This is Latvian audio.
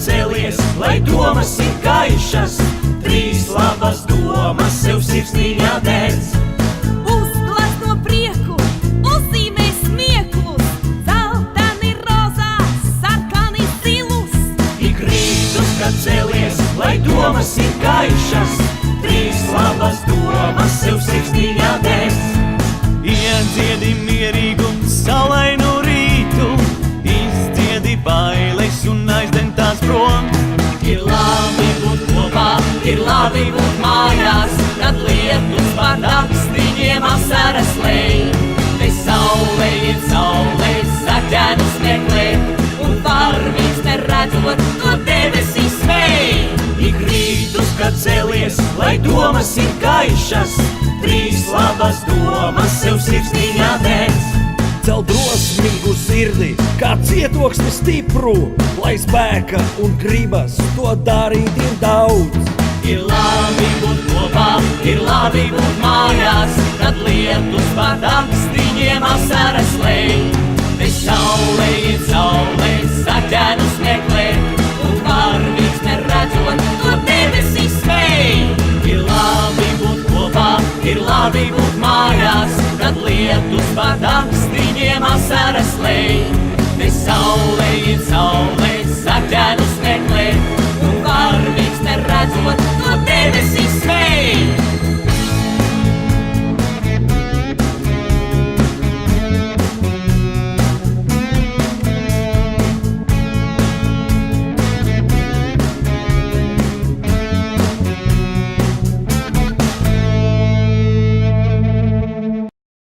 celies, lai domas ir gaišas, trīs labas domas sev sirsniņā dēļ. Uzglāz no prieku, uzzīmē smieklus, zeltani rozā, sarkani zilus. Ik rītus, kad celies, lai domas ir gaišas, trīs labas domas sev sirsniņā dēļ. Iedziedi mierīgu saulainu rītu, izdziedi bailes un aizdien tās prom. Ir labi būt kopā, ir labi būt mājās, kad lietus par nakstiņiem asaras lej. Te saulē ir saulē, saķēnus meklē, un varmīgs neredzot, no debesīs smēj. Ik rītus, kad celies, lai domas ir gaišas, trīs labas domas sev sirsniņā dēļ. Cel drosmīgu sirdi, kā cietoksni stipru, lai spēka un gribas to darīt ir daudz. Ir labi būt kopā, ir labi būt mājās, kad lietus par nakstiņiem asaras lej. Te saulē ir saulē, saķēnus meklē, un varmīgs neredzot, no debesīs smēj. Ir labi būt kopā, ir labi būt mājās, kad lietus par nakstiņiem asaras lej. Te saulē ir saulē, saķēnus meklē, un varmīgs neredzot, no debesīs smēj.